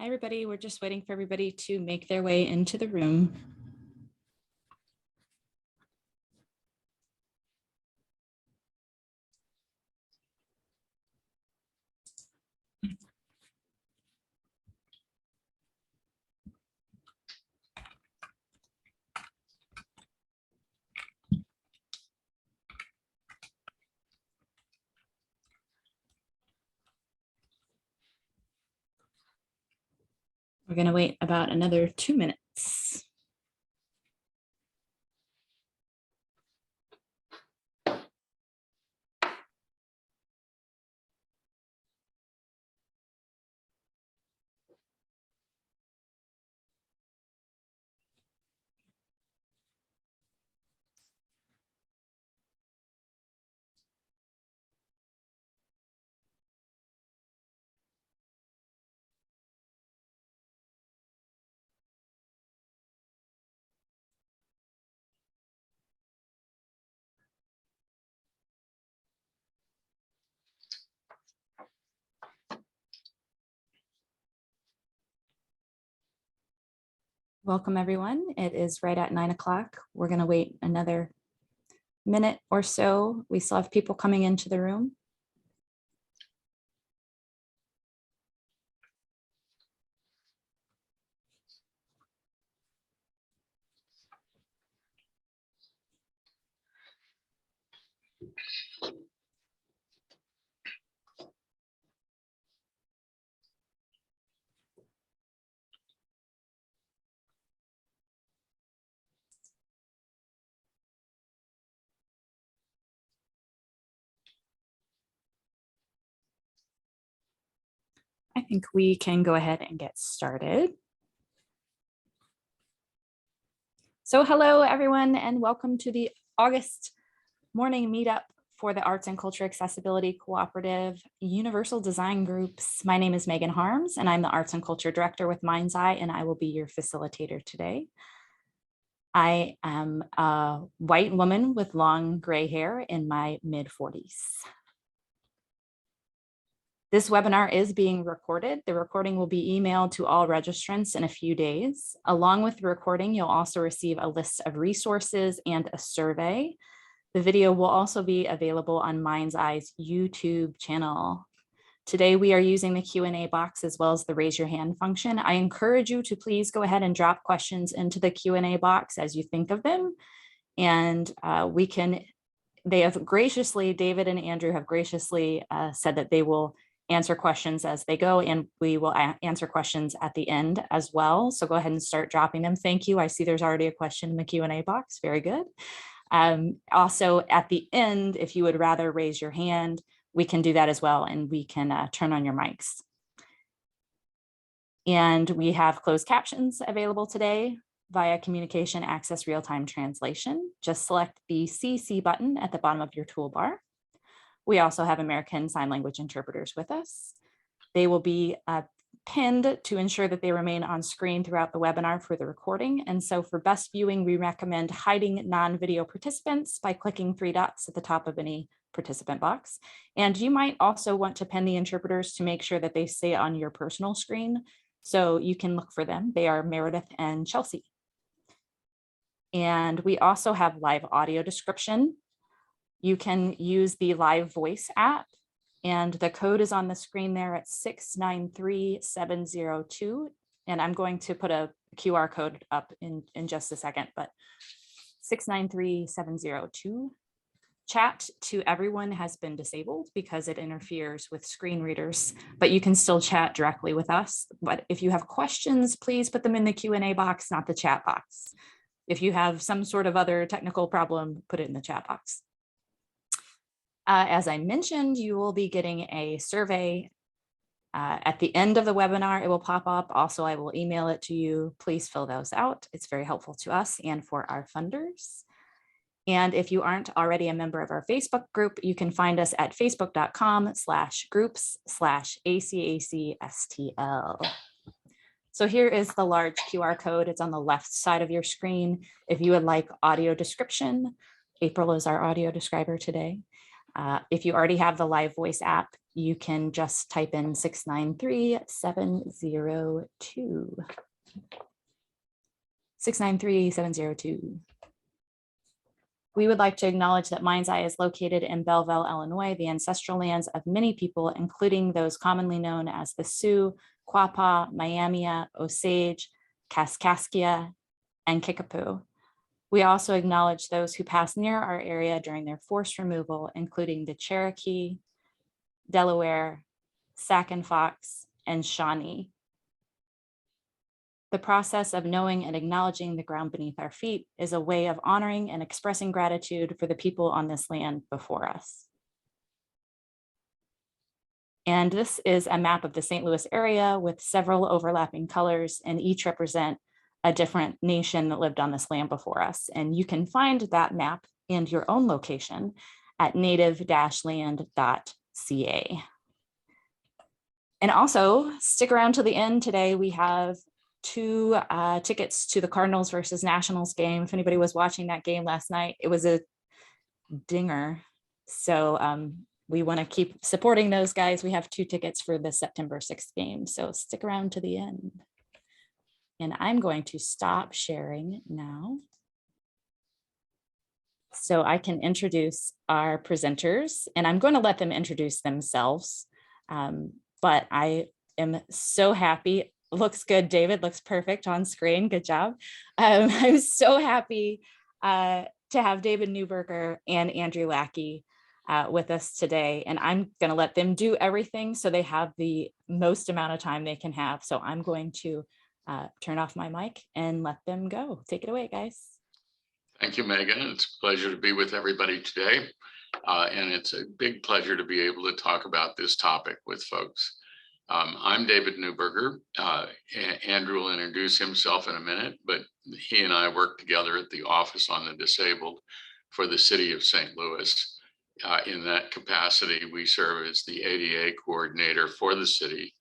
Hi, everybody. We're just waiting for everybody to make their way into the room. We're going to wait about another 2 minutes. Welcome, everyone. It is right at 9 o'clock. We're going to wait another minute or so. We still have people coming into the room. I think we can go ahead and get started. So hello, everyone, and welcome to the August morning meetup for the Arts and Culture Accessibility Cooperative Universal Design Groups. My name is Megan Harms, and I'm the Arts and Culture Director with Mind's Eye, and I will be your facilitator today. I am a white woman with long gray hair in my mid-40s. This webinar is being recorded. The recording will be emailed to all registrants in a few days. Along with the recording, you'll also receive a list of resources and a survey. The video will also be available on Mind's Eye's YouTube channel. Today, we are using the Q&A box as well as the raise your hand function. I encourage you to please go ahead and drop questions into the Q&A box as you think of them. And they have graciously, David and Andrew have graciously said that they will answer questions as they go, and we will answer questions at the end as well. So go ahead and start dropping them. Thank you. I see there's already a question in the Q&A box. Very good. Also at the end, if you would rather raise your hand, we can do that as well, and we can turn on your mics. And we have closed captions available today via Communication Access Real-Time Translation. Just select the CC button at the bottom of your toolbar. We also have American Sign Language interpreters with us. They will be pinned to ensure that they remain on screen throughout the webinar for the recording. And so for best viewing, we recommend hiding non-video participants by clicking 3 dots at the top of any participant box. And you might also want to pin the interpreters to make sure that they stay on your personal screen so you can look for them. They are Meredith and Chelsea. And we also have live audio description. You can use the Live Voice app, and the code is on the screen there at 693702. And I'm going to put a QR code up in just a second, but 693702. Chat to everyone has been disabled because it interferes with screen readers, but you can still chat directly with us. But if you have questions, please put them in the Q&A box, not the chat box. If you have some sort of other technical problem, put it in the chat box. As I mentioned, you will be getting a survey at the end of the webinar. It will pop up. Also, I will email it to you. Please fill those out. It's very helpful to us and for our funders. And if you aren't already a member of our Facebook group, you can find us at facebook.com/groups/ACACSTL. So here is the large QR code. It's on the left side of your screen. If you would like audio description, April is our audio describer today. If you already have the live voice app, you can just type in 693-702. 693-702. We would like to acknowledge that Mind's Eye is located in Belleville, Illinois, the ancestral lands of many people, including those commonly known as the Sioux, Quapaw, Miamia, Osage, Kaskaskia, and Kickapoo. We also acknowledge those who passed near our area during their forced removal, including the Cherokee, Delaware, Sac and Fox, and Shawnee. The process of knowing and acknowledging the ground beneath our feet is a way of honoring and expressing gratitude for the people on this land before us. And this is a map of the St. Louis area with several overlapping colors, and each represent a different nation that lived on this land before us. And you can find that map and your own location at native-land.ca. And also stick around to the end. Today we have 2 tickets to the Cardinals versus Nationals game. If anybody was watching that game last night, it was a dinger. So we want to keep supporting those guys. We have 2 tickets for the September 6th game. So stick around to the end. And I'm going to stop sharing now, so I can introduce our presenters, and I'm going to let them introduce themselves. But I am so happy. Looks good, David, looks perfect on screen. Good job. I'm so happy to have David Newburger and Andrew Lackey with us today. And I'm going to let them do everything so they have the most amount of time they can have. So I'm going to turn off my mic and let them go. Take it away, guys. Thank you, Megan. It's a pleasure to be with everybody today. And it's a big pleasure to be able to talk about this topic with folks. I'm David Newburger. Andrew will introduce himself in a minute, but he and I work together at the Office on the Disabled for the City of St. Louis. In that capacity, we serve as the ADA coordinator for the city.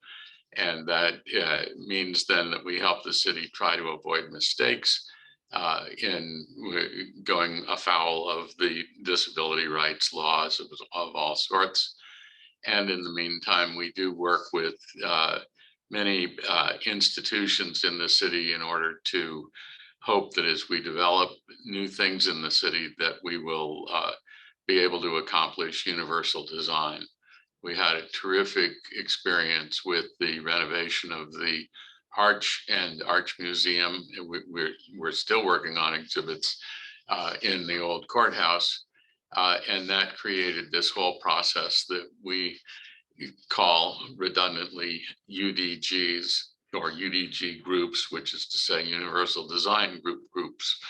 And that means then that we help the city try to avoid mistakes in going afoul of the disability rights laws of all sorts. And in the meantime, we do work with many institutions in the city in order to hope that as we develop new things in the city, that we will be able to accomplish universal design. We had a terrific experience with the renovation of the Arch and Arch Museum. We're still working on exhibits in the old courthouse. And that created this whole process that we call redundantly UDGs, or UDG groups, which is to say Universal Design Groups.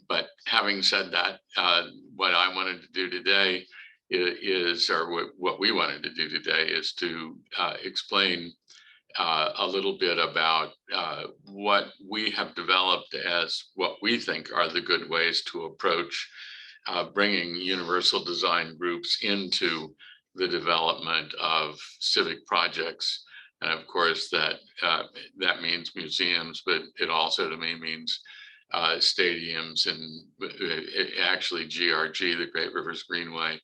But having said that, what I wanted to do today what we wanted to do today is to explain a little bit about what we have developed as what we think are the good ways to approach bringing universal design groups into the development of civic projects. And of course, that means museums, but it also to me means stadiums and actually GRG, the Great Rivers Greenway,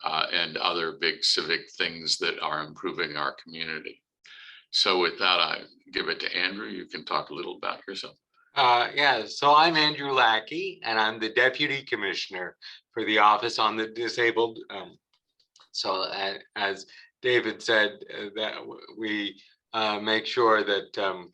and other big civic things that are improving our community. So with that, I give it to Andrew. You can talk a little about yourself. Yeah, so I'm Andrew Lackey, and I'm the Deputy Commissioner for the Office on the Disabled. So as David said, that we make sure that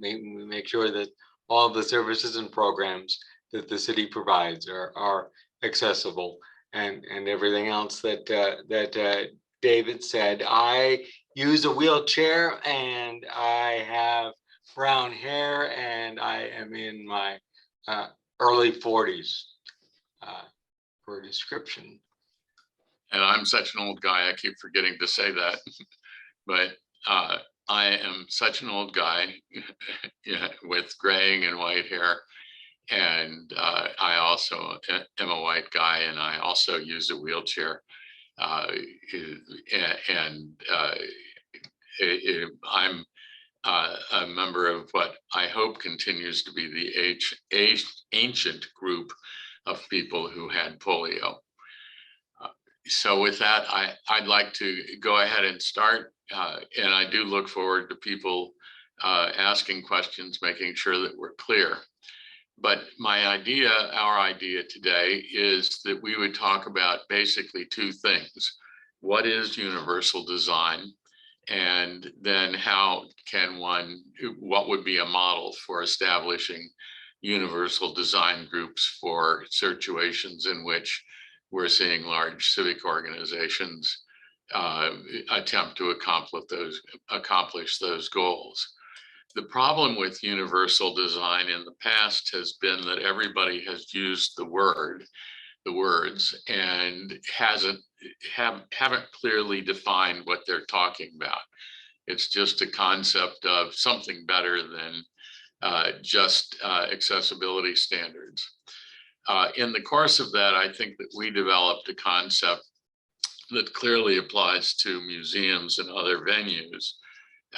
we make sure that all of the services and programs that the city provides are accessible, and everything else that David said. I use a wheelchair, and I have brown hair, and I am in my early 40s for a description. And I'm such an old guy, I keep forgetting to say that, but I am such an old guy with graying and white hair. And I also am a white guy, and I also use a wheelchair. I'm a member of what I hope continues to be the ancient group of people who had polio. So with that, I'd like to go ahead and start. And I do look forward to people asking questions, making sure that we're clear. But our idea today is that we would talk about basically two things. What is universal design? And then what would be a model for establishing universal design groups for situations in which we're seeing large civic organizations attempt to accomplish those goals. The problem with universal design in the past has been that everybody has used the words and haven't clearly defined what they're talking about. It's just a concept of something better than just accessibility standards. In the course of that, I think that we developed a concept that clearly applies to museums and other venues.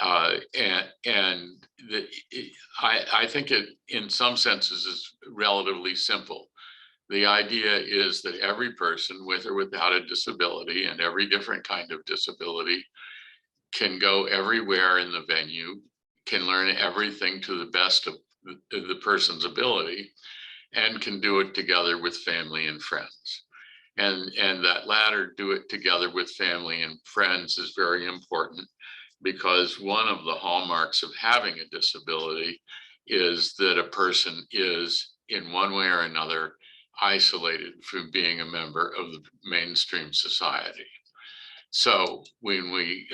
I think it, in some senses, is relatively simple. The idea is that every person, with or without a disability, and every different kind of disability, can go everywhere in the venue, can learn everything to the best of the person's ability, and can do it together with family and friends. And that latter, do it together with family and friends, is very important, because one of the hallmarks of having a disability is that a person is, in one way or another, isolated from being a member of the mainstream society. So when we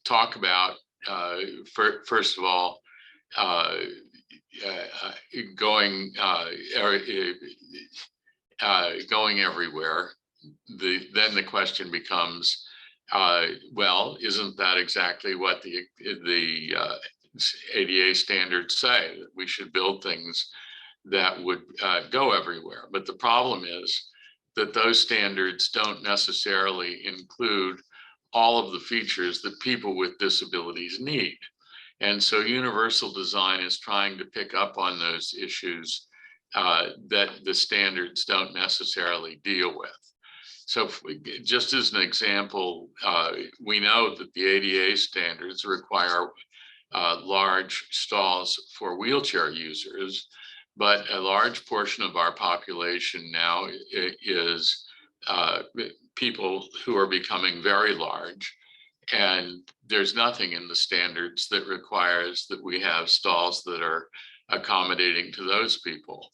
talk about, first of all, going everywhere, then the question becomes, well, isn't that exactly what the ADA standards say? That we should build things that would go everywhere. But the problem is that those standards don't necessarily include all of the features that people with disabilities need. And so universal design is trying to pick up on those issues that the standards don't necessarily deal with. So just as an example, we know that the ADA standards require large stalls for wheelchair users, but a large portion of our population now is people who are becoming very large. And there's nothing in the standards that requires that we have stalls that are accommodating to those people.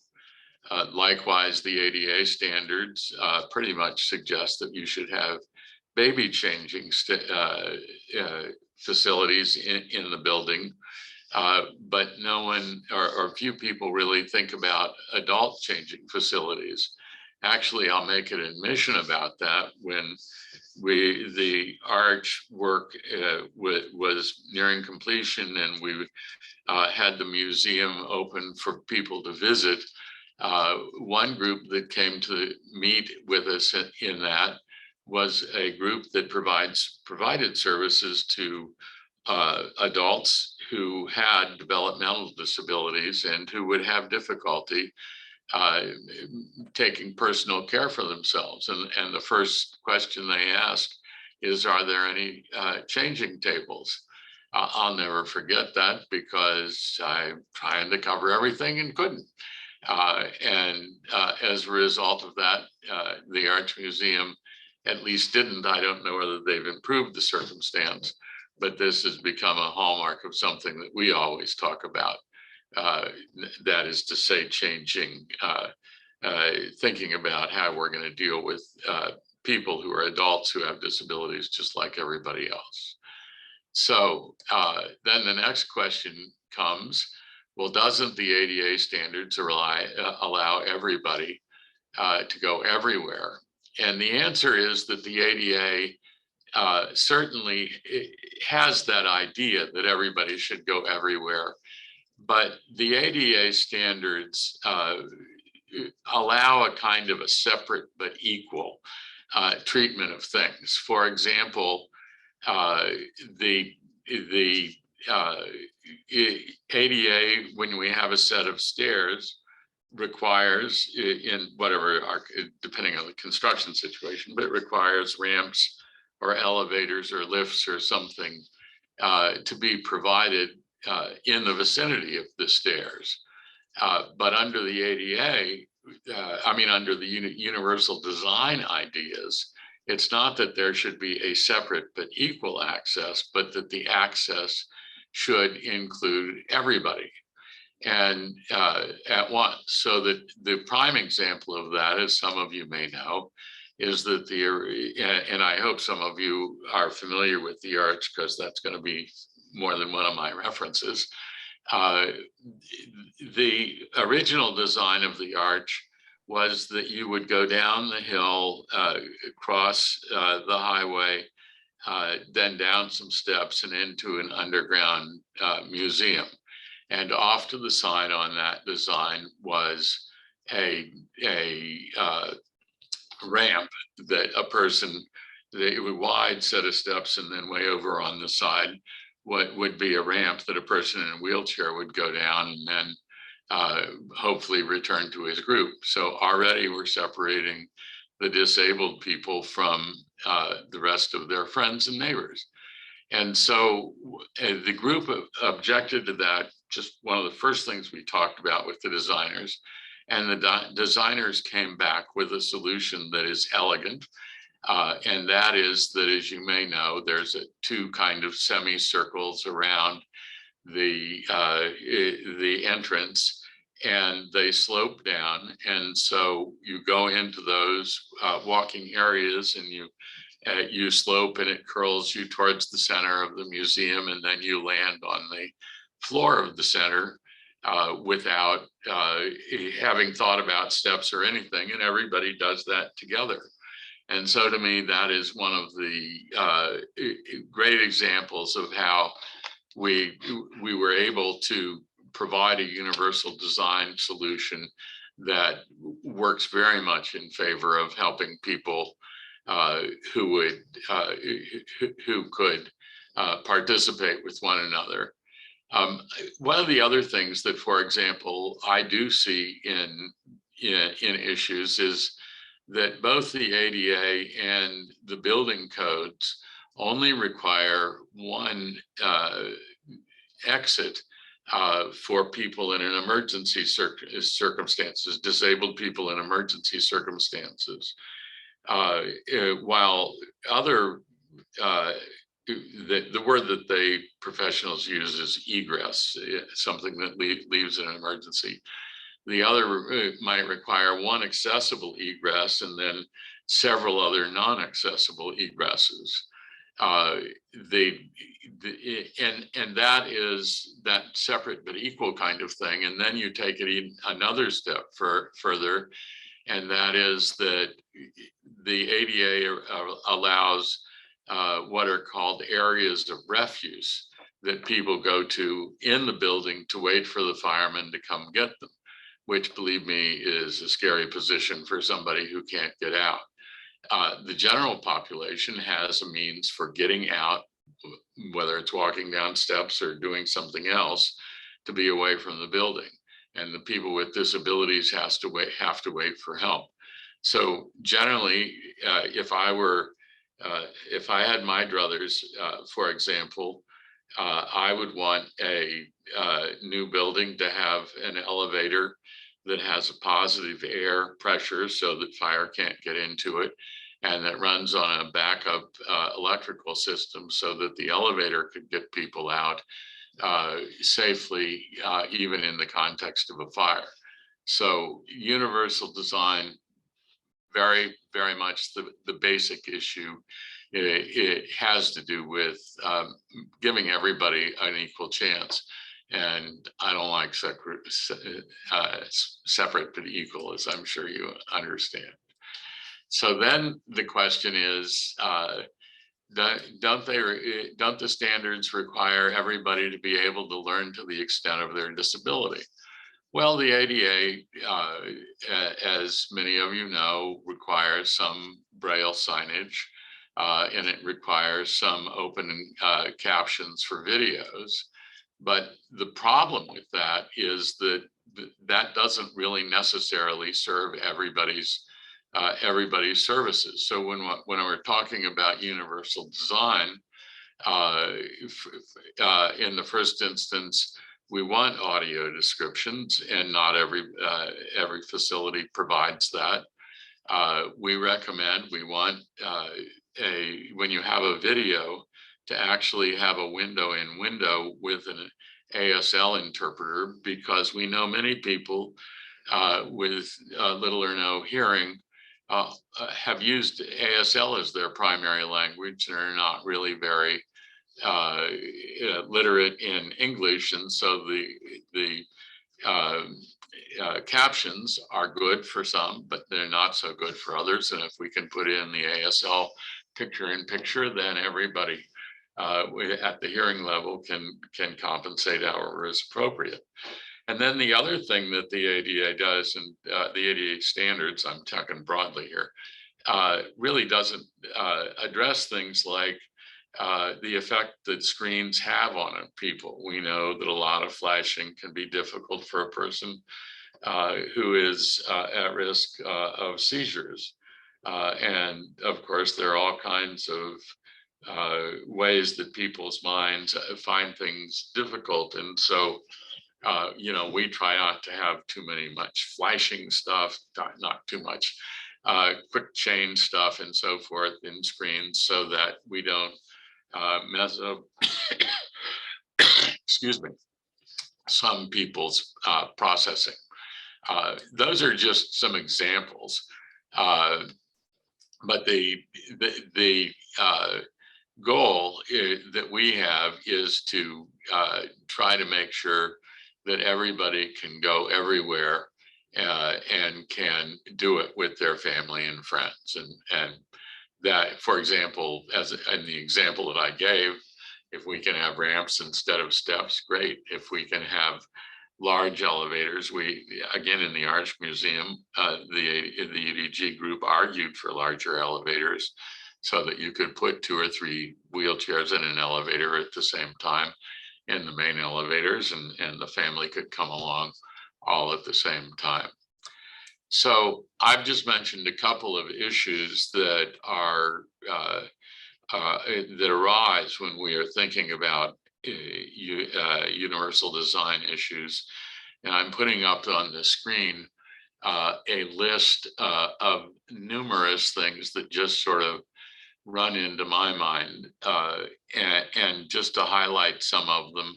Likewise, the ADA standards pretty much suggest that you should have baby changing facilities in the building, but no one or few people really think about adult changing facilities. Actually, I'll make an admission about that. When the arch work was nearing completion and we had the museum open for people to visit, one group that came to meet with us in that was a group that provided services to adults who had developmental disabilities and who would have difficulty taking personal care for themselves. And the first question they ask is, are there any changing tables? I'll never forget that, because I'm trying to cover everything and couldn't. As a result of that, the Arts Museum at least didn't. I don't know whether they've improved the circumstance, but this has become a hallmark of something that we always talk about. That is to say, thinking about how we're going to deal with people who are adults who have disabilities just like everybody else. So then the next question comes, well, doesn't the ADA standards allow everybody to go everywhere? And the answer is that the ADA certainly has that idea that everybody should go everywhere. But the ADA standards allow a kind of a separate but equal treatment of things. For example, the ADA, when we have a set of stairs, requires in whatever, depending on the construction situation, but it requires ramps or elevators or lifts or something to be provided in the vicinity of the stairs. But under the ADA, under the universal design ideas, it's not that there should be a separate but equal access, but that the access should include everybody and at once. So that the prime example of that, as some of you may know, is that and I hope some of you are familiar with the arch, because that's going to be more than one of my references. The original design of the arch was that you would go down the hill, across the highway, then down some steps and into an underground museum. And off to the side on that design was a ramp that a person, a wide set of steps, and then way over on the side what would be a ramp that a person in a wheelchair would go down and then hopefully return to his group. So already we're separating the disabled people from the rest of their friends and neighbors. And so the group objected to that. Just one of the first things we talked about with the designers, and the designers came back with a solution that is elegant. And that is that, as you may know, there's two kind of semicircles around the entrance, and they slope down. And so you go into those walking areas, and you slope, and it curls you towards the center of the museum, and then you land on the floor of the center without having thought about steps or anything, and everybody does that together. And so to me, that is one of the great examples of how we were able to provide a universal design solution that works very much in favor of helping people who could participate with one another. One of the other things that, for example, I do see in issues is that both the ADA and the building codes only require one exit for people in an emergency circumstances, disabled people in emergency circumstances. While other, the word that the professionals use is egress, something that leaves in an emergency. The other might require one accessible egress and then several other non-accessible egresses. And that is that separate but equal kind of thing. And then you take it another step further, and that is that the ADA allows what are called areas of refuse that people go to in the building to wait for the firemen to come get them, which, believe me, is a scary position for somebody who can't get out. The general population has a means for getting out, whether it's walking down steps or doing something else, to be away from the building. And the people with disabilities have to wait for help. So generally, if I had my druthers, for example, I would want a new building to have an elevator that has a positive air pressure so that fire can't get into it, and that runs on a backup electrical system so that the elevator could get people out safely, even in the context of a fire. So universal design, very, very much the basic issue. It has to do with giving everybody an equal chance. And I don't like separate but equal, as I'm sure you understand. So then the question is, don't the standards require everybody to be able to learn to the extent of their disability? Well, the ADA, as many of you know, requires some Braille signage, and it requires some open captions for videos. But the problem with that is that that doesn't really necessarily serve everybody's services. So when we're talking about universal design, in the first instance, we want audio descriptions, and not every facility provides that. We want when you have a video, to actually have a window with an ASL interpreter, because we know many people with little or no hearing have used ASL as their primary language and are not really very literate in English, and so the captions are good for some, but they're not so good for others. And if we can put in the ASL picture-in-picture, then everybody at the hearing level can compensate however is appropriate. And then the other thing that the ADA does, and the ADA standards, I'm talking broadly here, really doesn't address things like the effect that screens have on people. We know that a lot of flashing can be difficult for a person who is at risk of seizures. And of course, there are all kinds of ways that people's minds find things difficult. And so, we try not to have much flashing stuff, not too much quick change stuff and so forth in screens, so that we don't mess up, excuse me, some people's processing. Those are just some examples, but the goal that we have is to try to make sure that everybody can go everywhere and can do it with their family and friends. And that, for example, as in the example that I gave, if we can have ramps instead of steps, great. If we can have large elevators, again, in the Arts Museum, the EDG group argued for larger elevators so that you could put 2 or 3 wheelchairs in an elevator at the same time in the main elevators, and the family could come along all at the same time. So I've just mentioned a couple of issues that are that arise when we are thinking about universal design issues. And I'm putting up on the screen a list of numerous things that just sort of run into my mind, and just to highlight some of them,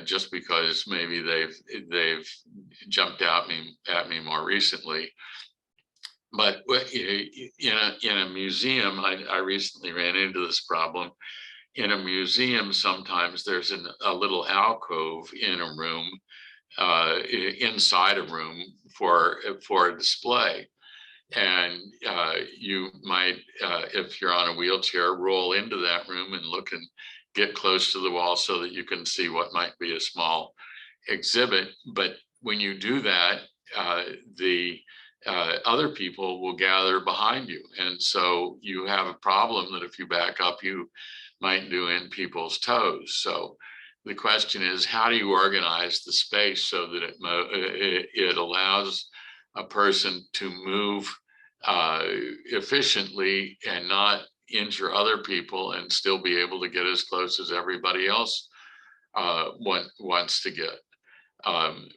just because maybe they've jumped at me more recently. But in a museum, I recently ran into this problem. In a museum, sometimes there's a little alcove in a room, inside a room for a display. And you might, if you're on a wheelchair, roll into that room and look and get close to the wall so that you can see what might be a small exhibit. But when you do that, the other people will gather behind you. And so you have a problem that if you back up, you might do in people's toes. So the question is, how do you organize the space so that it allows a person to move efficiently and not injure other people and still be able to get as close as everybody else wants to get?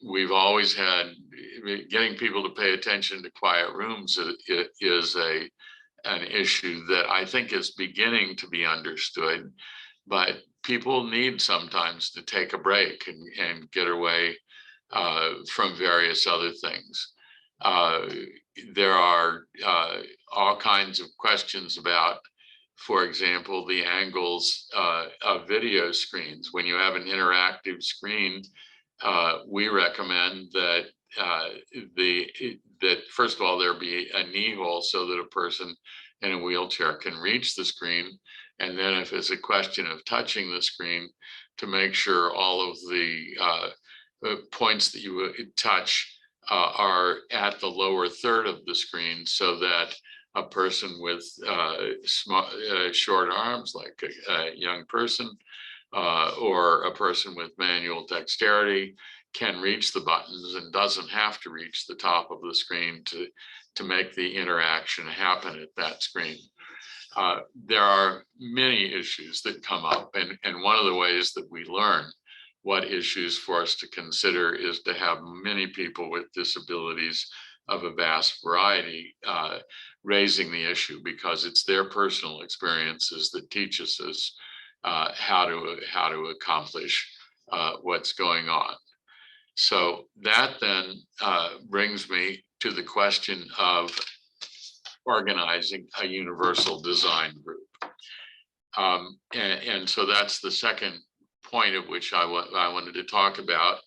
We've always had, getting people to pay attention to quiet rooms is an issue that I think is beginning to be understood, but people need sometimes to take a break and get away from various other things. There are all kinds of questions about, for example, the angles of video screens. When you have an interactive screen, we recommend that that first of all, there be a knee hole so that a person in a wheelchair can reach the screen. And then if it's a question of touching the screen, to make sure all of the points that you touch are at the lower third of the screen, so that a person with short arms, like a young person, or a person with manual dexterity, can reach the buttons and doesn't have to reach the top of the screen to make the interaction happen at that screen. There are many issues that come up, and one of the ways that we learn what issues for us to consider is to have many people with disabilities of a vast variety raising the issue, because it's their personal experiences that teaches us how to accomplish what's going on. So that then brings me to the question of organizing a universal design group. And so that's the second point of which I wanted to talk about.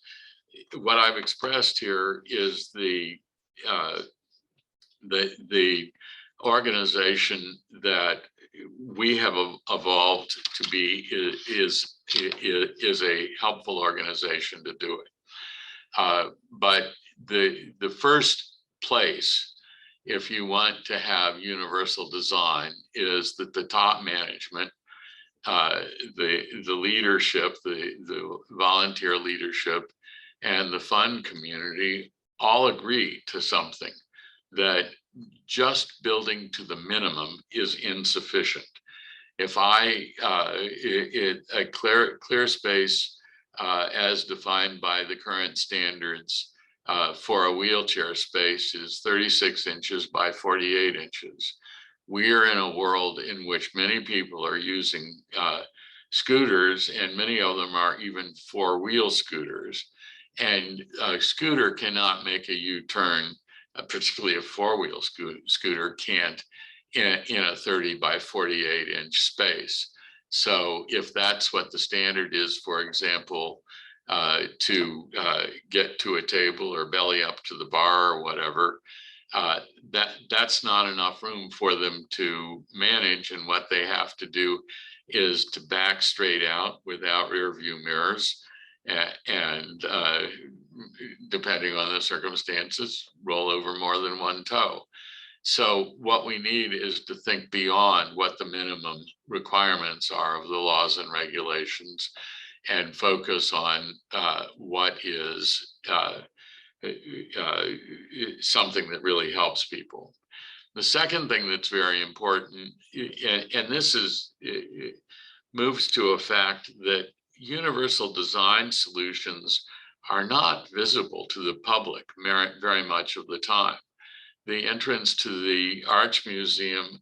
What I've expressed here is the organization that we have evolved to be is a helpful organization to do it. But the first place, if you want to have universal design, is that the top management, the leadership, the volunteer leadership, and the fund community all agree to something, that just building to the minimum is insufficient. If a clear space as defined by the current standards for a wheelchair space is 36 inches by 48 inches. We are in a world in which many people are using scooters, and many of them are even four-wheel scooters. And a scooter cannot make a U-turn, particularly a four-wheel scooter can't in a 30 by 48 inch space. So if that's what the standard is, for example, to get to a table or belly up to the bar or whatever, that's not enough room for them to manage. And what they have to do is to back straight out without rear view mirrors, and depending on the circumstances, roll over more than one toe. So what we need is to think beyond what the minimum requirements are of the laws and regulations, and focus on what is something that really helps people. The second thing that's very important, and this moves to a fact that universal design solutions are not visible to the public very much of the time. The entrance to the Arts Museum,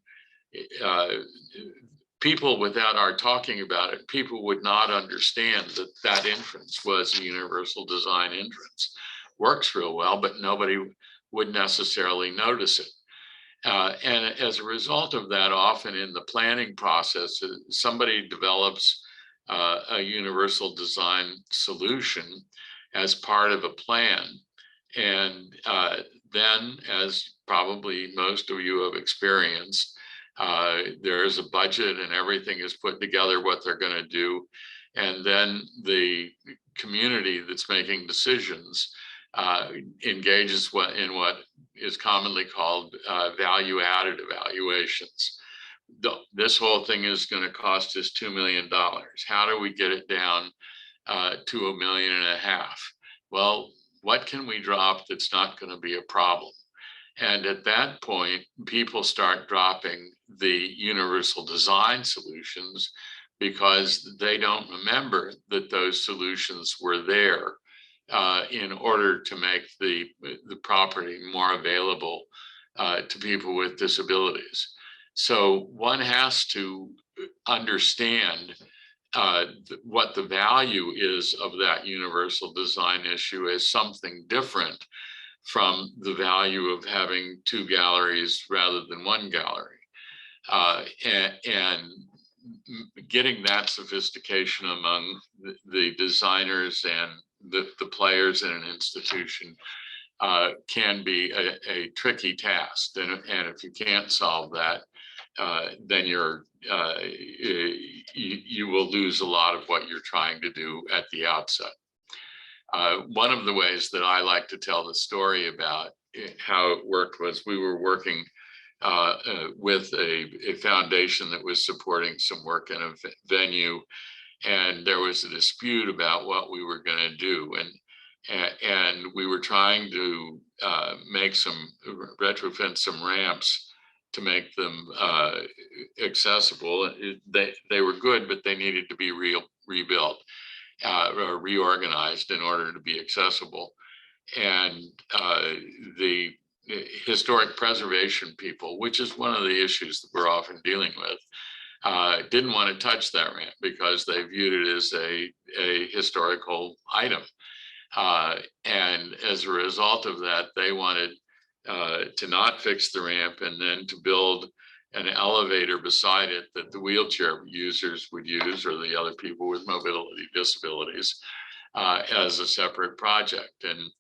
people, without our talking about it, people would not understand that that entrance was a universal design entrance. Works real well, but nobody would necessarily notice it. And as a result of that, often in the planning process, somebody develops a universal design solution as part of a plan. And then, as probably most of you have experienced, there is a budget and everything is put together what they're going to do. And then the community that's making decisions engages in what is commonly called value-added evaluations. This whole thing is going to cost us $2 million. How do we get it down to $1.5 million? Well, what can we drop that's not going to be a problem? And at that point, people start dropping the universal design solutions because they don't remember that those solutions were there in order to make the property more available to people with disabilities. So one has to understand what the value is of that universal design issue as something different from the value of having two galleries rather than one gallery. And getting that sophistication among the designers and the players in an institution can be a tricky task. And if you can't solve that, then you will lose a lot of what you're trying to do at the outset. One of the ways that I like to tell the story about how it worked was we were working with a foundation that was supporting some work in a venue, and there was a dispute about what we were going to do. And we were trying to retrofit some ramps to make them accessible. They were good, but they needed to be rebuilt or reorganized in order to be accessible. And the historic preservation people, which is one of the issues that we're often dealing with, didn't want to touch that ramp because they viewed it as a historical item. And as a result of that, they wanted to not fix the ramp and then to build an elevator beside it that the wheelchair users would use, or the other people with mobility disabilities, as a separate project. And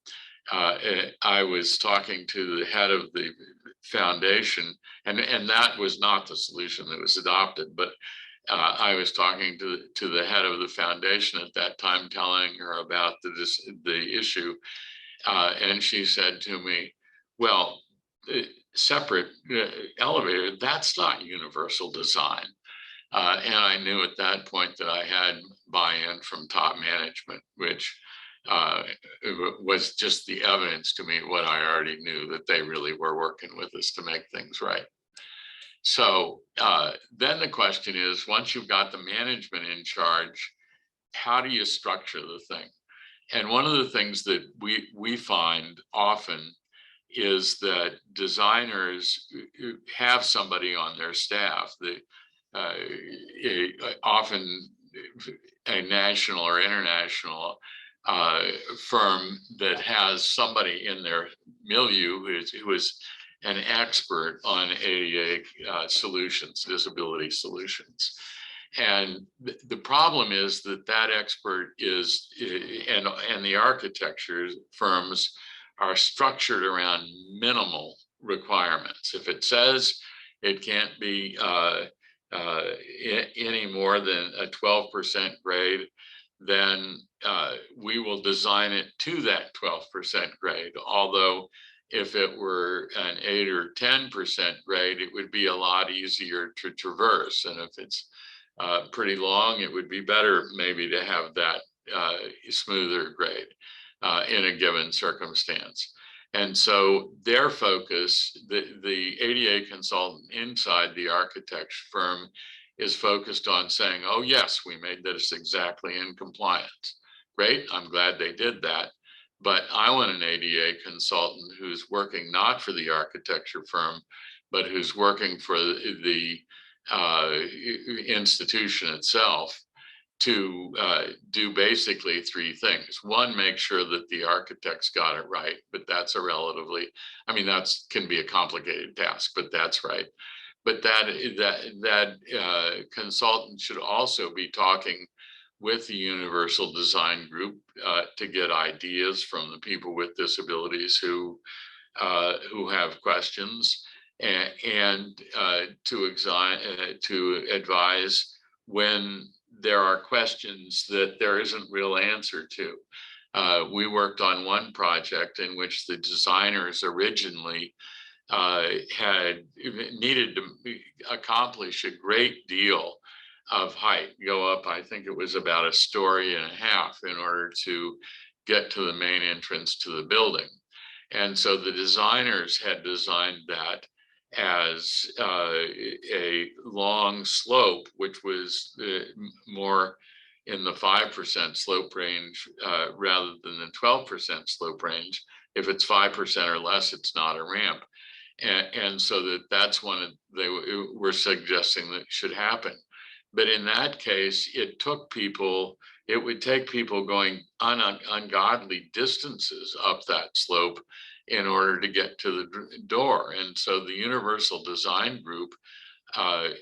I was talking to the head of the foundation, and that was not the solution that was adopted, but I was talking to the head of the foundation at that time, telling her about the issue, and she said to me, well, separate elevator, that's not universal design. And I knew at that point that I had buy-in from top management, which was just the evidence to me what I already knew, that they really were working with us to make things right. So then the question is, once you've got the management in charge, how do you structure the thing? And one of the things that we find often is that designers have somebody on their staff, often a national or international firm that has somebody in their milieu who is an expert on ADA solutions, disability solutions. And the problem is that expert is, and the architecture firms are structured around minimal requirements. If it says it can't be any more than a 12% grade, then we will design it to that 12% grade. Although if it were an 8 or 10% grade, it would be a lot easier to traverse. And if it's pretty long, it would be better maybe to have that smoother grade in a given circumstance. And so their focus, the ADA consultant inside the architecture firm, is focused on saying, oh yes, we made this exactly in compliance. Great, I'm glad they did that. But I want an ADA consultant who's working not for the architecture firm, but who's working for the institution itself, to do basically three things. One, make sure that the architects got it right, but that's a relatively, I mean, that can be a complicated task, but that's right. But that consultant should also be talking with the Universal Design Group to get ideas from the people with disabilities who have questions, and to advise when there are questions that there isn't real answer to. We worked on one project in which the designers originally had needed to accomplish a great deal of height, go up, I think it was about 1.5 stories in order to get to the main entrance to the building. And so the designers had designed that as a long slope, which was more in the 5% slope range rather than the 12% slope range. If it's 5% or less, it's not a ramp. And so that's one they were suggesting that should happen. But in that case, it would take people going ungodly distances up that slope in order to get to the door. And so the Universal Design Group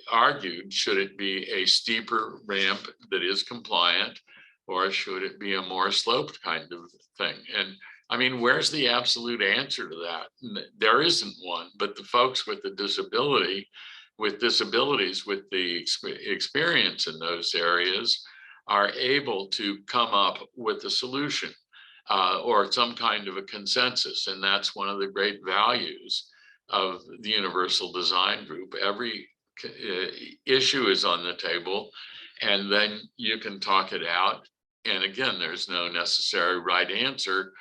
argued, should it be a steeper ramp that is compliant, or should it be a more sloped kind of thing? And I mean, where's the absolute answer to that? There isn't one, but the folks with the disabilities with the experience in those areas are able to come up with a solution or some kind of a consensus. And that's one of the great values of the Universal Design Group. Every issue is on the table, and then you can talk it out And again, there's no necessary right answer,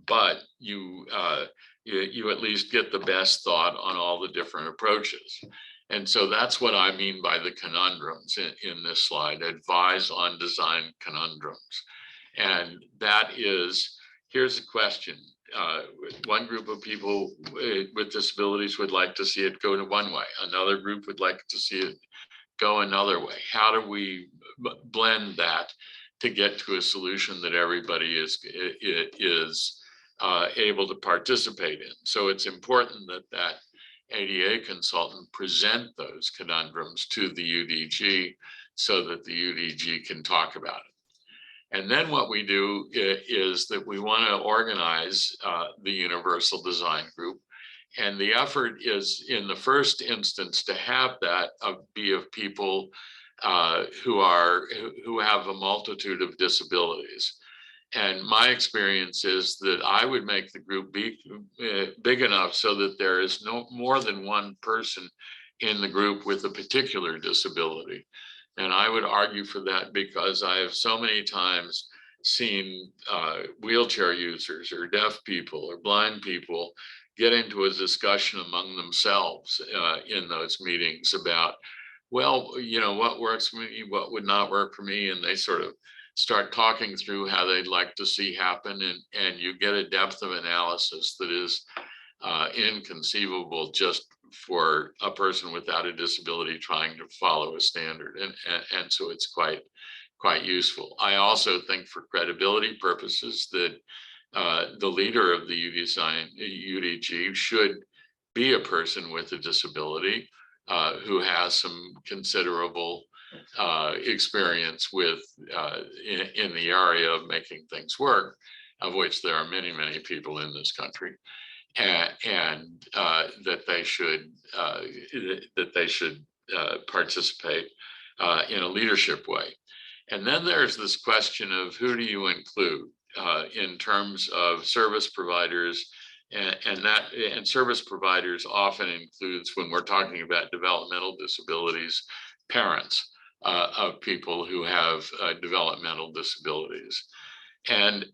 but you at least get the best thought on all the different approaches. And so that's what I mean by the conundrums in this slide: advise on design conundrums. And that is, here's a question. One group of people with disabilities would like to see it go to one way. Another group would like to see it go another way. How do we blend that to get to a solution that everybody is able to participate in? So it's important that ADA consultant present those conundrums to the UDG so that the UDG can talk about it. And then what we do is that we want to organize the Universal Design Group. And the effort is, in the first instance, to have that be of people who have a multitude of disabilities. And my experience is that I would make the group big enough so that there is no more than one person in the group with a particular disability. And I would argue for that because I have so many times seen wheelchair users or deaf people or blind people get into a discussion among themselves in those meetings about, well, you know, what works for me, what would not work for me. And they sort of start talking through how they'd like to see happen. And you get a depth of analysis that is inconceivable just for a person without a disability trying to follow a standard. And so it's quite useful. I also think, for credibility purposes, that the leader of the UDG should be a person with a disability who has some considerable experience with in the area of making things work, of which there are many, many people in this country. And that they should participate in a leadership way. And then there's this question of who do you include in terms of service providers, and service providers often includes, when we're talking about developmental disabilities, parents of people who have developmental disabilities. And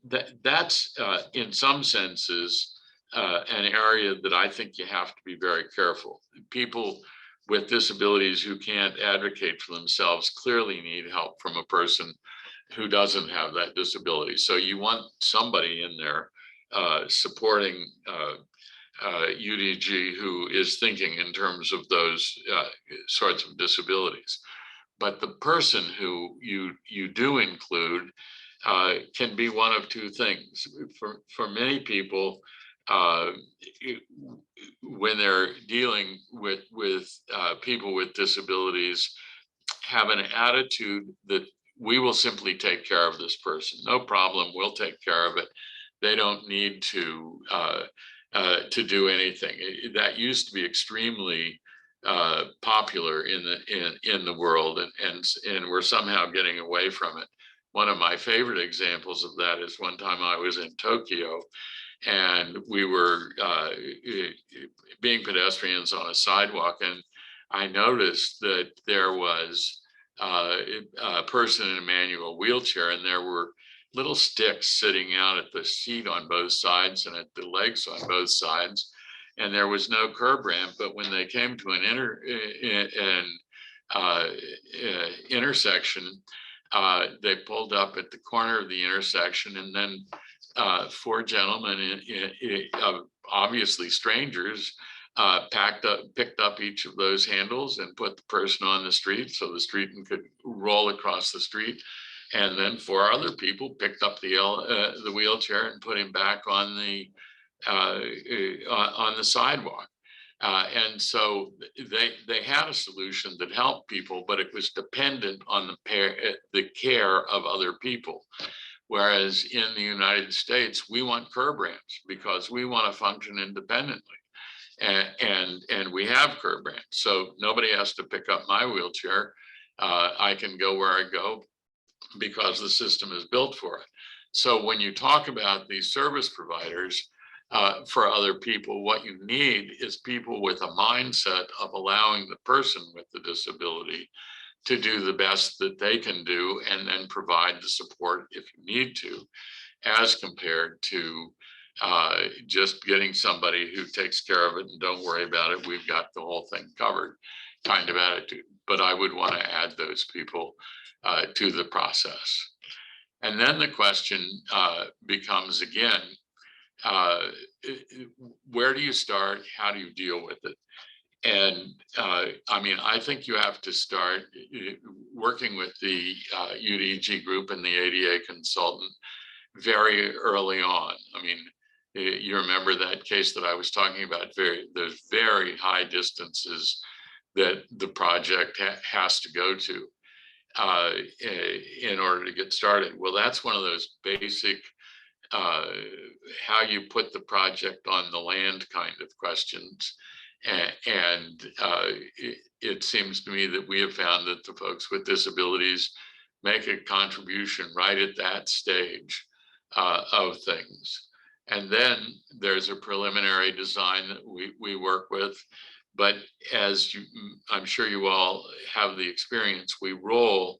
that's in some senses an area that I think you have to be very careful. People with disabilities who can't advocate for themselves clearly need help from a person who doesn't have that disability. So you want somebody in there supporting UDG who is thinking in terms of those sorts of disabilities. But the person who you do include can be one of two things. For many people, when they're dealing with people with disabilities, have an attitude that we will simply take care of this person. No problem, we'll take care of it. They don't need to do anything. That used to be extremely popular in the world, and we're somehow getting away from it. One of my favorite examples of that is one time I was in Tokyo, and we were being pedestrians on a sidewalk, and I noticed that there was a person in a manual wheelchair, and there were little sticks sitting out at the seat on both sides and at the legs on both sides, and there was no curb ramp. But when they came to an intersection, they pulled up at the corner of the intersection, and then four gentlemen, obviously strangers, picked up each of those handles and put the person on the street so the street could roll across the street. And then four other people picked up the wheelchair and put him back on the sidewalk. And so they had a solution that helped people, but it was dependent on the care of other people. Whereas in the United States, we want curb ramps because we want to function independently. And we have curb ramps, so nobody has to pick up my wheelchair. I can go where I go because the system is built for it. So when you talk about these service providers for other people, what you need is people with a mindset of allowing the person with the disability to do the best that they can do and then provide the support if you need to, as compared to just getting somebody who takes care of it and don't worry about it, we've got the whole thing covered kind of attitude. But I would want to add those people to the process. And then the question becomes again, where do you start? How do you deal with it? And I mean, I think you have to start working with the UDG group and the ADA consultant very early on. I mean, you remember that case that I was talking about, there's very high distances that the project has to go to in order to get started. Well, that's one of those basic how you put the project on the land kind of questions. And it seems to me that we have found that the folks with disabilities make a contribution right at that stage of things. And then there's a preliminary design that we work with. But as I'm sure you all have the experience, we roll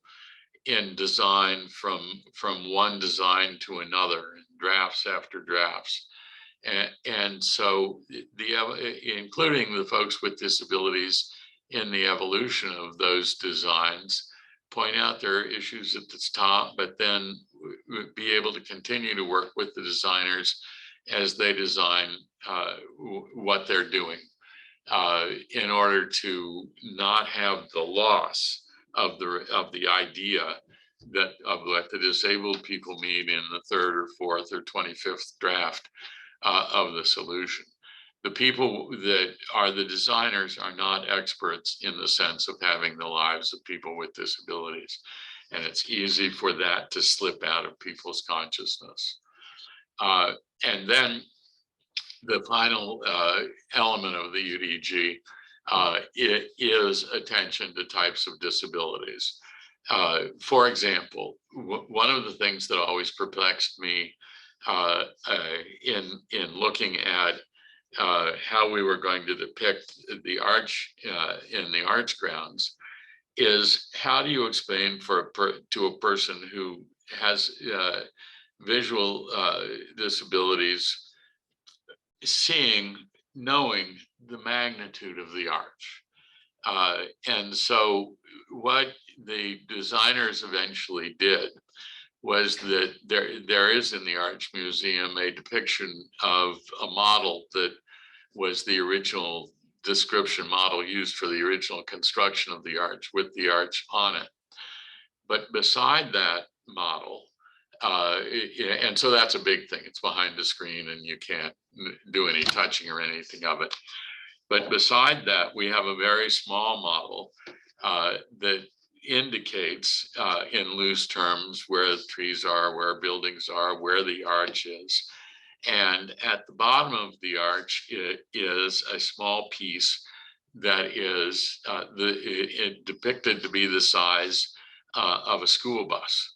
in design from one design to another, drafts after drafts. And so including the folks with disabilities in the evolution of those designs, point out there are issues at the top, but then be able to continue to work with the designers as they design what they're doing in order to not have the loss of the idea that of what the disabled people need in the third or fourth or 25th draft of the solution. The people that are the designers are not experts in the sense of having the lives of people with disabilities. And it's easy for that to slip out of people's consciousness. And then the final element of the UDG it is attention to types of disabilities. For example, one of the things that always perplexed me in looking at how we were going to depict the arch in the arch grounds is how do you explain to a person who has visual disabilities knowing the magnitude of the arch. And so what the designers eventually did was that there is in the Arch Museum a depiction of a model that was the original description model used for the original construction of the arch with the arch on it. But beside that model, and so that's a big thing, it's behind the screen and you can't do any touching or anything of it. But beside that, we have a very small model that indicates in loose terms where the trees are, where buildings are, where the arch is. And at the bottom of the arch is a small piece that is depicted to be the size of a school bus.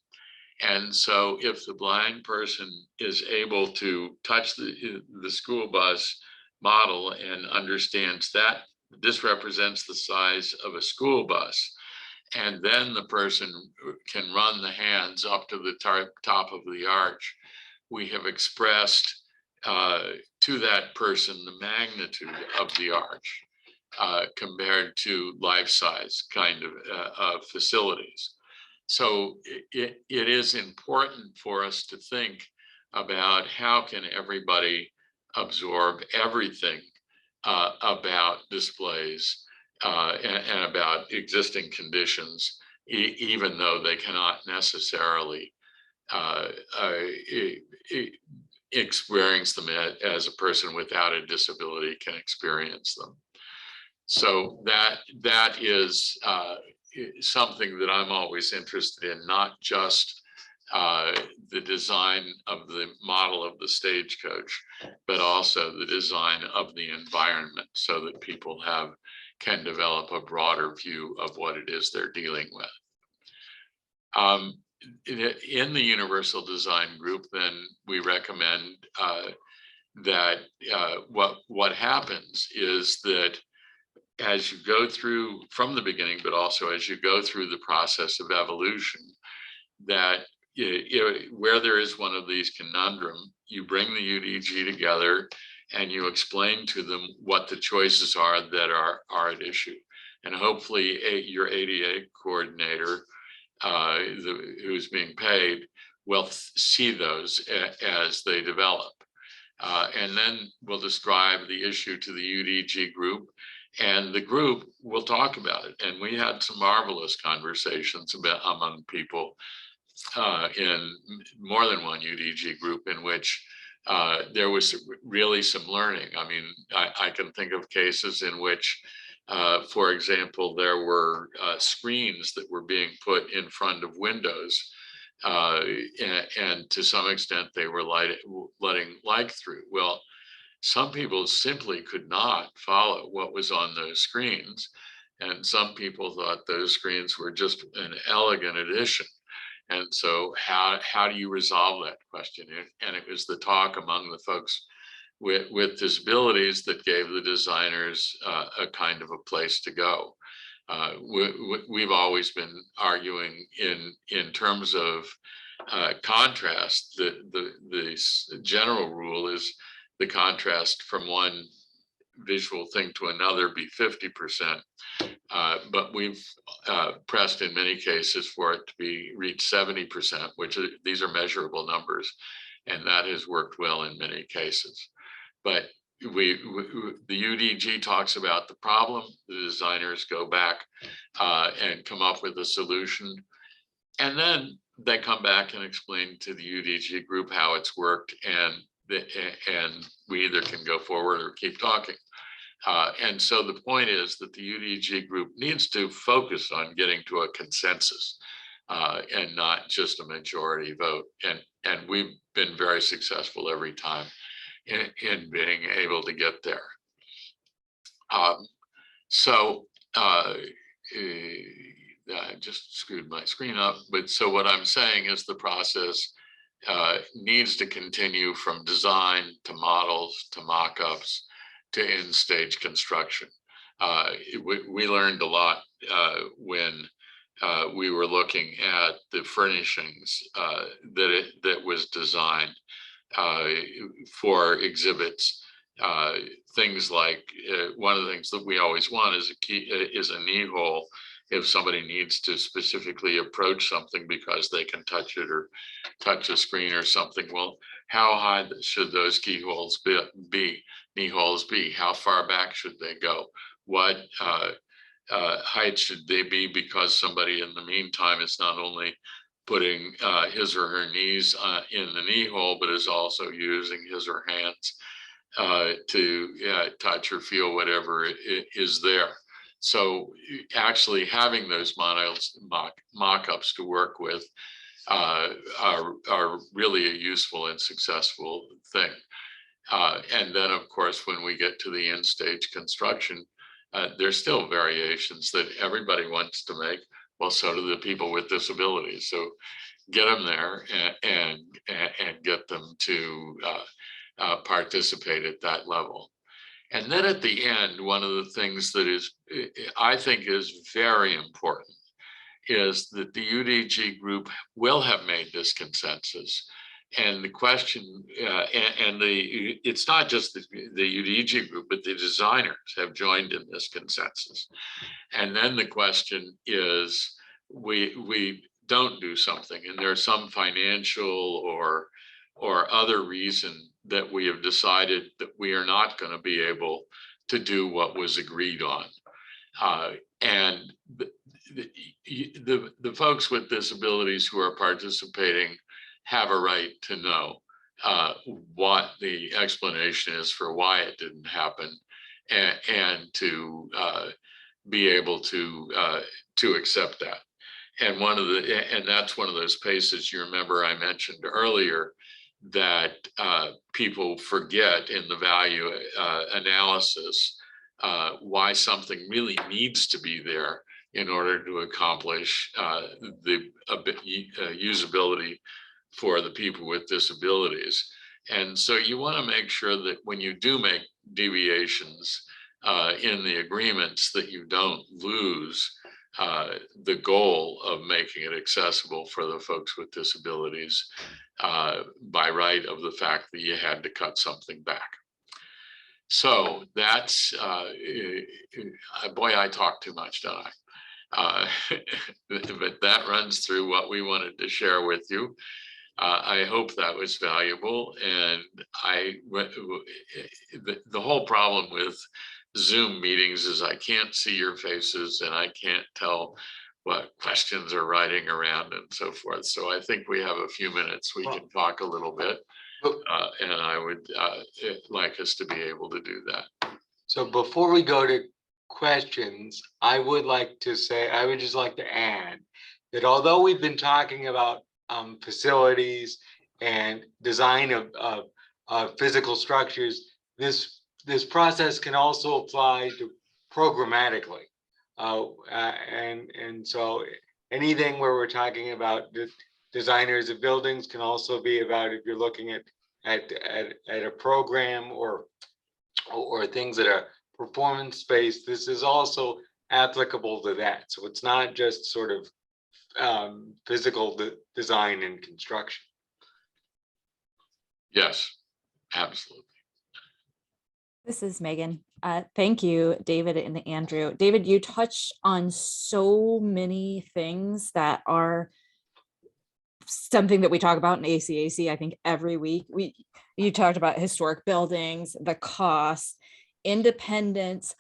And so if the blind person is able to touch the school bus model and understands that this represents the size of a school bus, and then the person can run the hands up to the top of the arch, we have expressed to that person the magnitude of the arch compared to life-size kind of facilities. So it is important for us to think about how can everybody absorb everything about displays and about existing conditions, even though they cannot necessarily experience them as a person without a disability can experience them. So that is something that I'm always interested in, not just the design of the model of the stagecoach, but also the design of the environment so that people can develop a broader view of what it is they're dealing with. In the Universal Design Group, then we recommend that what happens is that as you go through from the beginning, but also as you go through the process of evolution, that where there is one of these conundrum, you bring the UDG together and you explain to them what the choices are that are at issue. And hopefully your ADA coordinator who's being paid will see those as they develop. And then we'll describe the issue to the UDG group, and the group will talk about it. And we had some marvelous conversations among people in more than one UDG group in which there was really some learning. I mean, I can think of cases in which, for example, there were screens that were being put in front of windows, and to some extent they were letting light through. Well, some people simply could not follow what was on those screens, and some people thought those screens were just an elegant addition. And so how do you resolve that question? And it was the talk among the folks with disabilities that gave the designers a kind of a place to go. We've always been arguing in terms of contrast. The general rule is the contrast from one visual thing to another be 50%. But we've pressed in many cases for it to be reach 70%, which these are measurable numbers, and that has worked well in many cases. But the UDG talks about the problem, the designers go back and come up with a solution, and then they come back and explain to the UDG group how it's worked, and we either can go forward or keep talking. And so the point is that the UDG group needs to focus on getting to a consensus and not just a majority vote. And we've been very successful every time in being able to get there. I just screwed my screen up. But so what I'm saying is the process needs to continue from design to models to mock-ups to in-stage construction. We learned a lot when we were looking at the furnishings that was designed for exhibits. Things like one of the things that we always want is a knee hole if somebody needs to specifically approach something because they can touch it or touch a screen or something. Well, how high should those keyholes be? Knee holes be? How far back should they go? What height should they be? Because somebody in the meantime is not only putting his or her knees in the knee hole, but is also using his or her hands to touch or feel whatever is there. So actually having those mock-ups to work with are really a useful and successful thing. And then, of course, when we get to the in-stage construction, there's still variations that everybody wants to make. Well, so do the people with disabilities. So get them there and get them to participate at that level. And then at the end, one of the things that I think is very important is that the UDG group will have made this consensus. And the question, it's not just the UDG group, but the designers have joined in this consensus. And then the question is, we don't do something, and there's some financial or other reason that we have decided that we are not going to be able to do what was agreed on. And the folks with disabilities who are participating have a right to know what the explanation is for why it didn't happen, and to be able to accept that. And that's one of those places, you remember I mentioned earlier, that people forget in the value analysis why something really needs to be there in order to accomplish the usability for the people with disabilities. And so you want to make sure that when you do make deviations, in the agreements that you don't lose the goal of making it accessible for the folks with disabilities by right of the fact that you had to cut something back. So that's, boy, I talk too much, don't I? But that runs through what we wanted to share with you. I hope that was valuable. And the whole problem with Zoom meetings is I can't see your faces and I can't tell what questions are riding around and so forth. So I think we have a few minutes we can talk a little bit. And I would like us to be able to do that. So before we go to questions, I would just like to add that although we've been talking about facilities and design of physical structures, this process can also apply to programmatically. And so anything where we're talking about the designers of buildings can also be about if you're looking at a program or things that are performance based. This is also applicable to that. So it's not just sort of physical design and construction. Yes, absolutely. This is Megan. Thank you, David and Andrew. David, you touched on so many things that are something that we talk about in ACAC, I think every week. You talked about historic buildings, the cost, independence,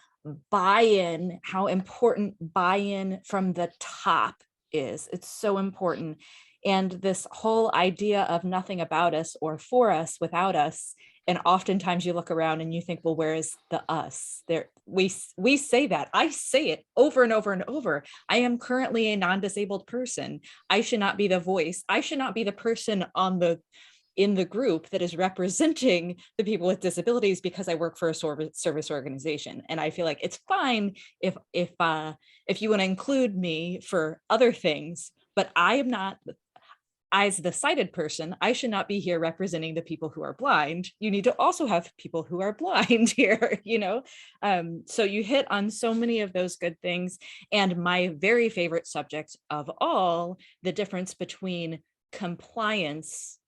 buy-in, how important buy-in from the top is. It's so important. And this whole idea of nothing about us or for us without us. And oftentimes you look around and you think, well, where is the us? There, we say that. I say it over and over and over. I am currently a non-disabled person. I should not be the voice. I should not be the person in the group that is representing the people with disabilities because I work for a service organization. And I feel like it's fine if you want to include me for other things, but I am not. As the sighted person, I should not be here representing the people who are blind. You need to also have people who are blind here, So you hit on so many of those good things. And my very favorite subject of all, the difference between compliance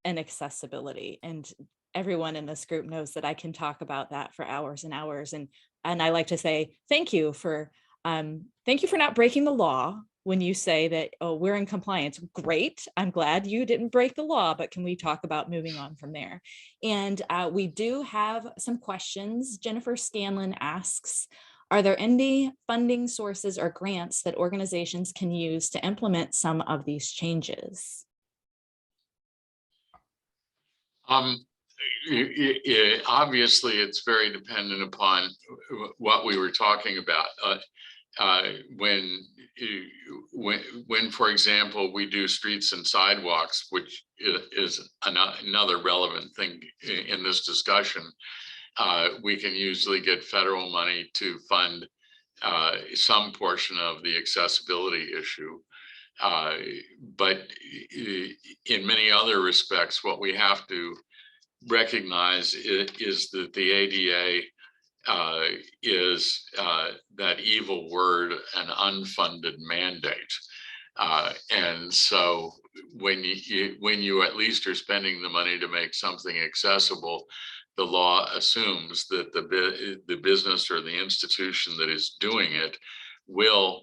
and accessibility. And everyone in this group knows that I can talk about that for hours and hours. And I like to say, thank you for not breaking the law. When you say that, oh, we're in compliance, great. I'm glad you didn't break the law, but can we talk about moving on from there? And we do have some questions. Jennifer Scanlon asks, are there any funding sources or grants that organizations can use to implement some of these changes? Obviously, it's very dependent upon what we were talking about. When, for example, we do streets and sidewalks, which is another relevant thing in this discussion, we can usually get federal money to fund some portion of the accessibility issue. But in many other respects, what we have to recognize is that the ADA is that evil word, an unfunded mandate. And so when you at least are spending the money to make something accessible, the law assumes that the business or the institution that is doing it will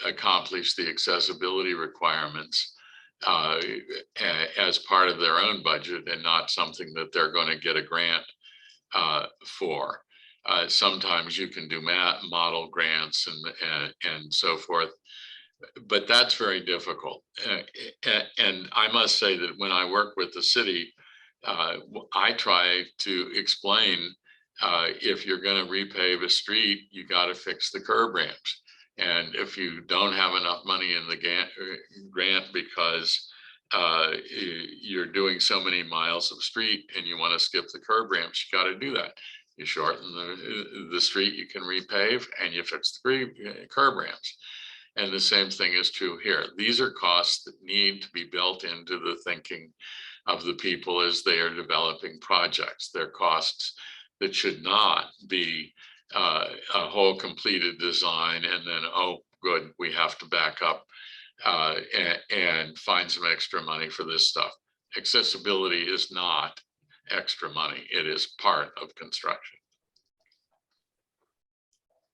accomplish the accessibility requirements as part of their own budget and not something that they're going to get a grant for. Sometimes you can do model grants and so forth, but that's very difficult. And I must say that when I work with the city, I try to explain if you're going to repave a street, you got to fix the curb ramps. And if you don't have enough money in the grant because you're doing so many miles of street and you want to skip the curb ramps, you got to do that. You shorten the street, you can repave, and you fix the curb ramps. And the same thing is true here. These are costs that need to be built into the thinking of the people as they are developing projects. They're costs that should not be a whole completed design and then, oh, good, we have to back up and find some extra money for this stuff. Accessibility is not extra money. It is part of construction.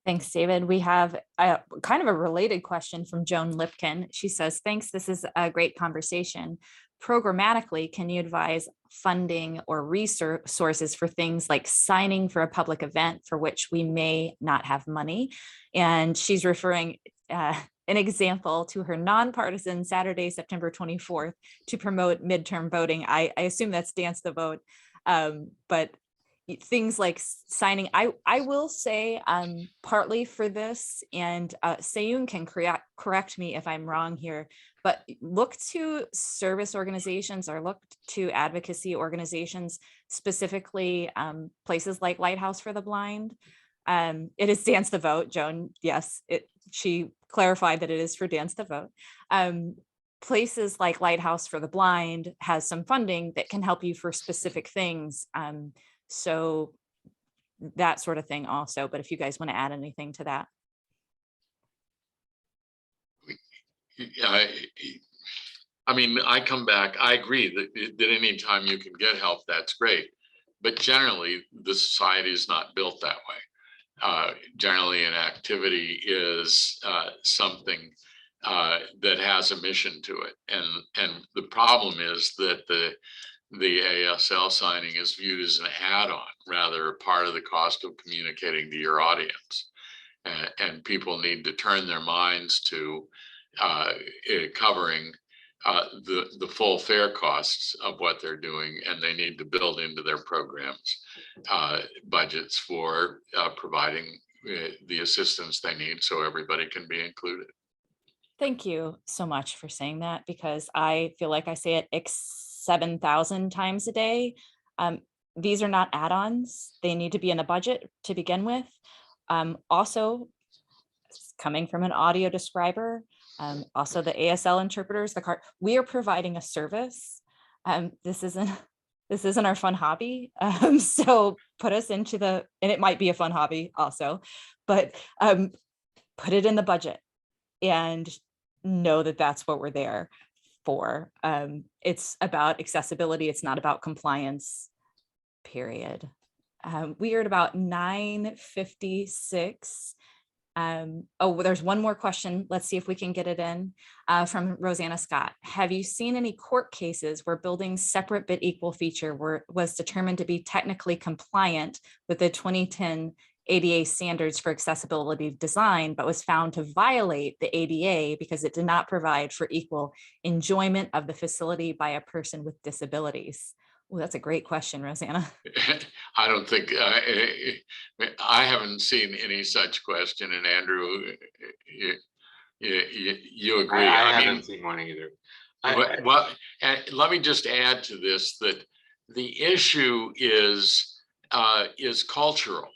Thanks, David. We have a kind of a related question from Joan Lipkin. She says, thanks, this is a great conversation. Programmatically, can you advise funding or resources for things like signing for a public event for which we may not have money? And she's referring an example to her nonpartisan Saturday, September 24th to promote midterm voting. I assume that's Dance the Vote, but things like signing, I will say partly for this, and Sayun can correct me if I'm wrong here, but look to service organizations or look to advocacy organizations, specifically places like Lighthouse for the Blind. It is Dance the Vote, Joan. Yes, she clarified that it is for Dance the Vote. Places like Lighthouse for the Blind has some funding that can help you for specific things. So that sort of thing also, but if you guys want to add anything to that. I mean, I come back, I agree that anytime you can get help, that's great. But generally, the society is not built that way. Generally, an activity is something that has a mission to it. And the problem is that the ASL signing is viewed as an add-on, rather a part of the cost of communicating to your audience. And people need to turn their minds to covering the full fair costs of what they're doing, and they need to build into their programs budgets for providing the assistance they need so everybody can be included. Thank you so much for saying that, because I feel like I say it 7,000 times a day. These are not add-ons. They need to be in the budget to begin with. Also, coming from an audio describer, also the ASL interpreters, we are providing a service. This isn't our fun hobby. So put us into and it might be a fun hobby also, but put it in the budget and know that that's what we're there for. It's about accessibility. It's not about compliance, period. We are at about 9:56. Oh, there's one more question. Let's see if we can get it in from Rosanna Scott. Have you seen any court cases where building separate but equal feature was determined to be technically compliant with the 2010 ADA standards for accessibility design, but was found to violate the ADA because it did not provide for equal enjoyment of the facility by a person with disabilities? Well, that's a great question, Rosanna. I don't think, I haven't seen any such question, and Andrew, you agree. I haven't seen one either. Well, let me just add to this that the issue is cultural.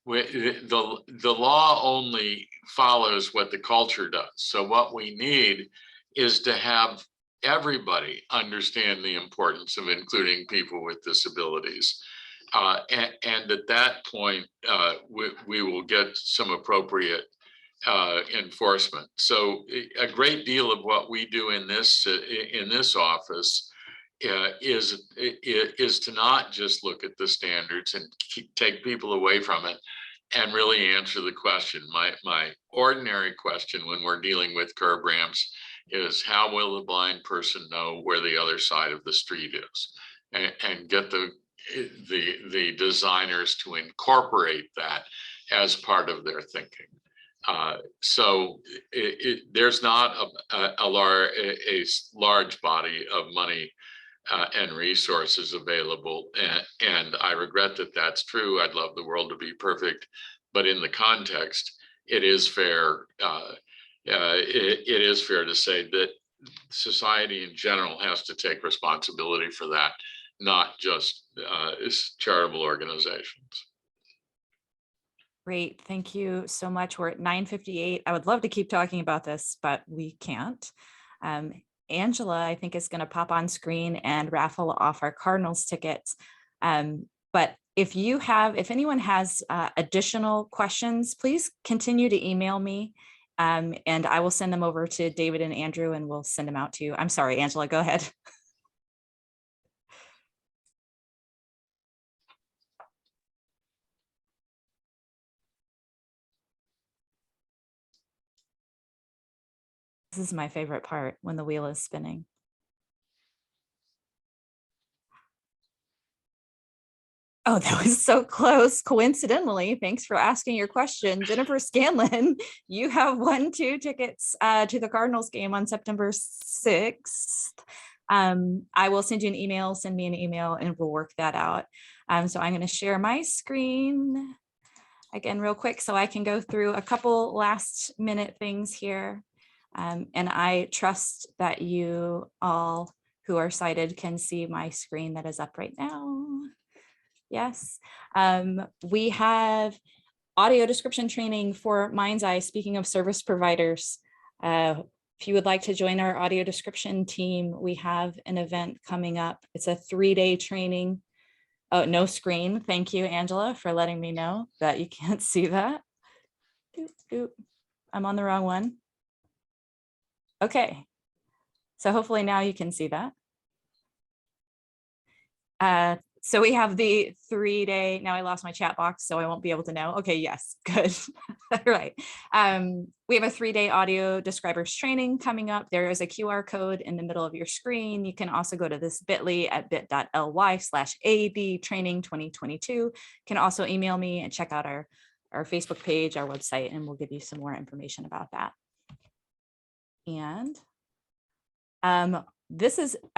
The law only follows what the culture does. So what we need is to have everybody understand the importance of including people with disabilities. And at that point, we will get some appropriate enforcement. So a great deal of what we do in this office is to not just look at the standards and take people away from it and really answer the question. My ordinary question when we're dealing with curb ramps is, how will the blind person know where the other side of the street is, and get the designers to incorporate that as part of their thinking. So there's not a large body of money and resources available, and I regret that that's true. I'd love the world to be perfect, but in the context, it is fair. It is fair to say that society in general has to take responsibility for that, not just charitable organizations. Great, thank you so much. We're at 9:58. I would love to keep talking about this, but we can't. Angela, I think, is going to pop on screen and raffle off our Cardinals tickets. But if anyone has additional questions, please continue to email me. And I will send them over to David and Andrew, and we'll send them out to you. I'm sorry, Angela, go ahead. This is my favorite part, when the wheel is spinning. Oh, that was so close. Coincidentally, thanks for asking your question. Jennifer Scanlon, you have won 2 tickets to the Cardinals game on September 6th. I will send you an email, send me an email, and we'll work that out. So I'm going to share my screen again real quick so I can go through a couple last minute things here. And I trust that you all who are sighted can see my screen that is up right now. Yes, we have audio description training for Mind's Eye. Speaking of service providers, if you would like to join our audio description team, we have an event coming up. It's a 3-day training. Oh, no screen. Thank you, Angela, for letting me know that you can't see that. I'm on the wrong one. Okay, so hopefully now you can see that. So we have the 3-day, now I lost my chat box, so I won't be able to know. Okay, yes, good. All right. We have a 3-day audio describers training coming up. There is a QR code in the middle of your screen. You can also go to this bit.ly at bit.ly/AD training 2022. You can also email me and check out our Facebook page, our website, and we'll give you some more information about that. And I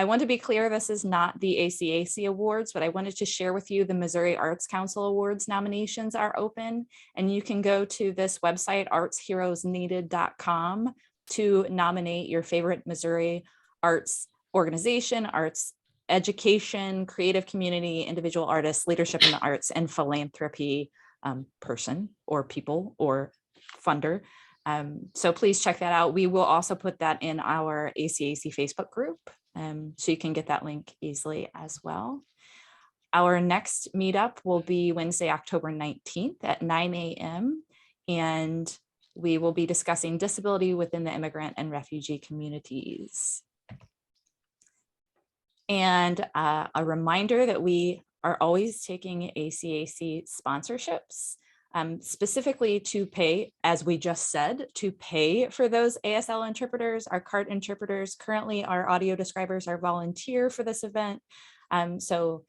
want to be clear, this is not the ACAC awards, but I wanted to share with you the Missouri Arts Council Awards nominations are open, and you can go to this website, artsheroesneeded.com, to nominate your favorite Missouri arts organization, arts education, creative community, individual artists, leadership in the arts, and philanthropy person or people or funder. So please check that out. We will also put that in our ACAC Facebook group, so you can get that link easily as well. Our next meetup will be Wednesday, October 19th at 9 a.m. And we will be discussing disability within the immigrant and refugee communities. And a reminder that we are always taking ACAC sponsorships. Specifically to pay, as we just said, to pay for those ASL interpreters, our CART interpreters. Currently, our audio describers are volunteer for this event. So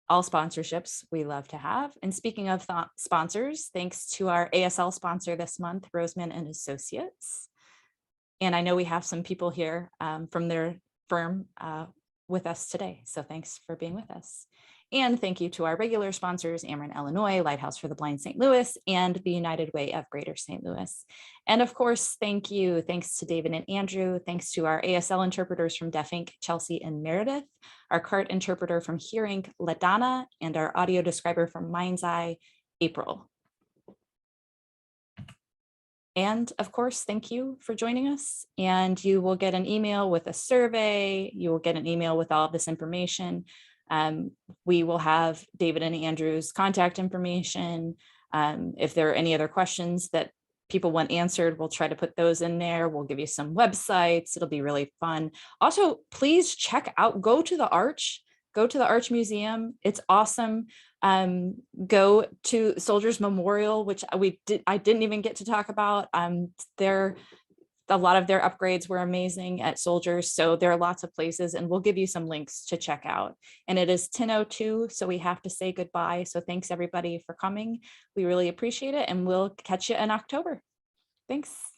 all sponsorships we love to have. And speaking of sponsors, thanks to our ASL sponsor this month, Roseman and Associates. And I know we have some people here from their firm with us today. So thanks for being with us. And thank you to our regular sponsors, Ameren, Illinois, Lighthouse for the Blind St. Louis, and the United Way of Greater St. Louis. And of course, thanks to David and Andrew, thanks to our ASL interpreters from Deaf Inc., Chelsea and Meredith, our CART interpreter from Hear Inc., LaDonna, and our audio describer from Mind's Eye, April. And of course, thank you for joining us. And you will get an email with a survey. You will get an email with all of this information. We will have David and Andrew's contact information. If there are any other questions that people want answered, we'll try to put those in there. We'll give you some websites. It'll be really fun. Also, please check out, go to the Arch Museum. It's awesome. Go to Soldiers Memorial, which I didn't even get to talk about. A lot of their upgrades were amazing at Soldiers. So there are lots of places, and we'll give you some links to check out. And it is 10:02, so we have to say goodbye. So thanks everybody for coming. We really appreciate it, and we'll catch you in October. Thanks.